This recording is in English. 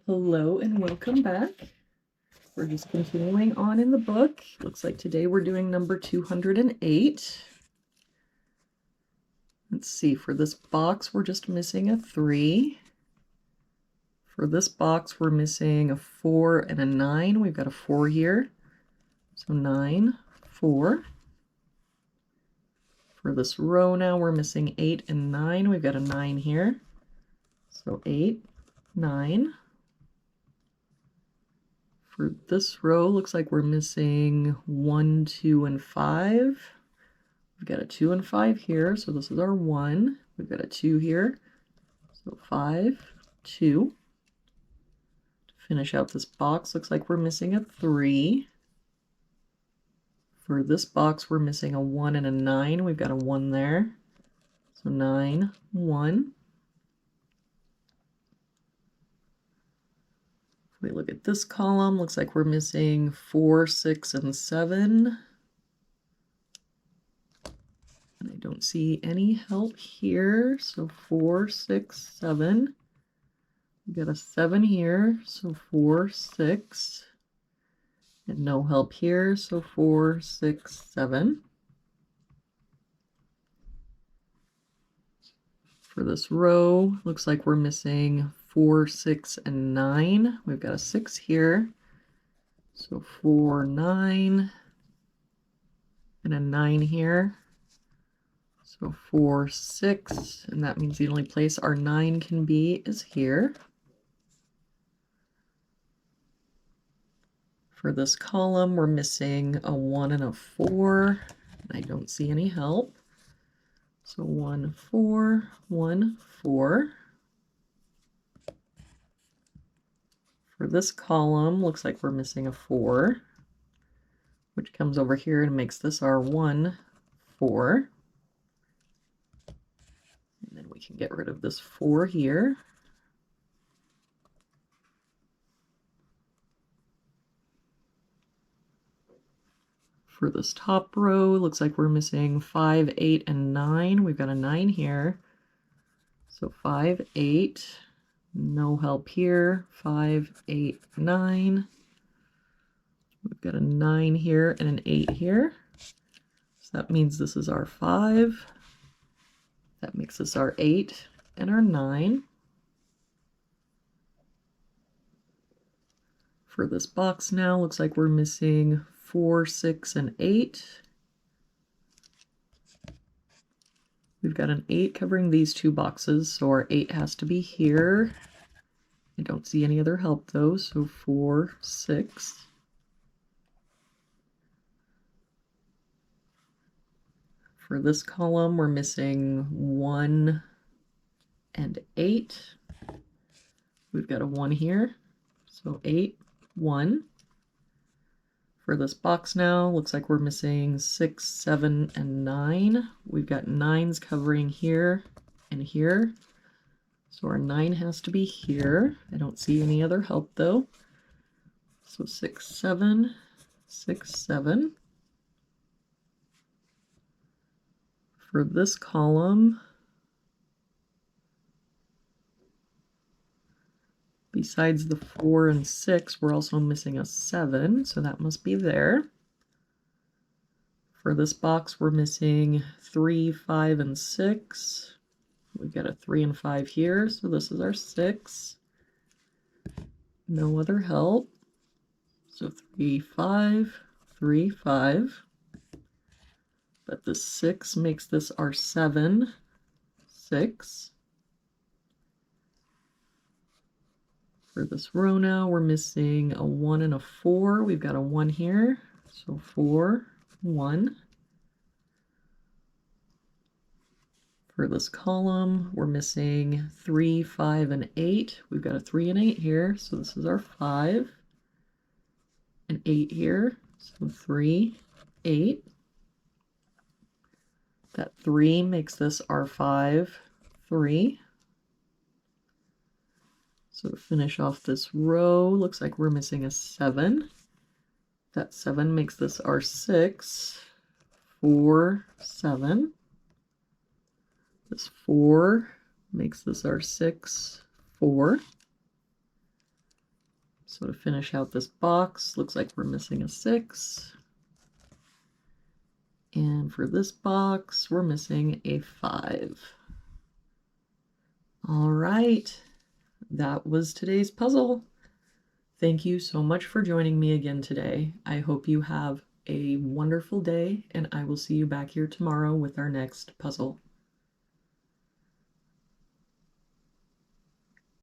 Hello and welcome back. We're just continuing on in the book. Looks like today we're doing number 208. Let's see, for this box we're just missing a 3. For this box we're missing a 4 and a 9. We've got a 4 here. So 9, 4. For this row now we're missing 8 and 9. We've got a 9 here. So 8, 9. For this row, looks like we're missing 1, 2, and 5. We've got a 2 and 5 here, so this is our 1. We've got a 2 here, so 5, 2. To finish out this box, looks like we're missing a 3. For this box, we're missing a 1 and a 9. We've got a 1 there, so 9, 1. We look at this column, looks like we're missing 4, 6, and 7. And I don't see any help here, so 4, 6, 7. We got a 7 here, so 4, 6. And no help here, so 4, 6, 7. For this row, looks like we're missing 4, 6, and 9. We've got a 6 here, so 4, 9, and a 9 here, so 4, 6, and that means the only place our 9 can be is here. For this column, we're missing a 1 and a 4, and I don't see any help. So 1, 4, 1, 4. For this column, looks like we're missing a 4, which comes over here and makes this our 1, 4. And then we can get rid of this 4 here. For this top row, looks like we're missing 5, 8, and 9. We've got a 9 here. So 5, 8. No help here. 5, 8, 9. We've got a 9 here and an 8 here. So that means this is our 5. That makes this our 8 and our 9. For this box now, looks like we're missing 4, 6, and 8. We've got an 8 covering these two boxes, so our 8 has to be here. I don't see any other help though, so 4, 6. For this column, we're missing 1 and 8. We've got a 1 here, so 8, 1. For this box now, looks like we're missing 6, 7, and 9. We've got 9s covering here and here. So our 9 has to be here. I don't see any other help though. So 6, 7, 6, 7. For this column, besides the 4 and 6, we're also missing a 7, so that must be there. For this box, we're missing 3, 5, and 6. We've got a 3 and 5 here, so this is our 6. No other help. So 3, 5, 3, 5. But the 6 makes this our 7, 6. For this row now, we're missing a 1 and a 4. We've got a 1 here, so 4, 1. For this column, we're missing 3, 5, and 8. We've got a 3 and 8 here, so this is our 5. An 8 here, so 3, 8. That 3 makes this our 5, 3. So to finish off this row, looks like we're missing a 7. That 7 makes this our 6, 4, 7. This 4 makes this our 6, 4. So to finish out this box, looks like we're missing a 6. And for this box, we're missing a 5. All right, that was today's puzzle. Thank you so much for joining me again today. I hope you have a wonderful day, and I will see you back here tomorrow with our next puzzle.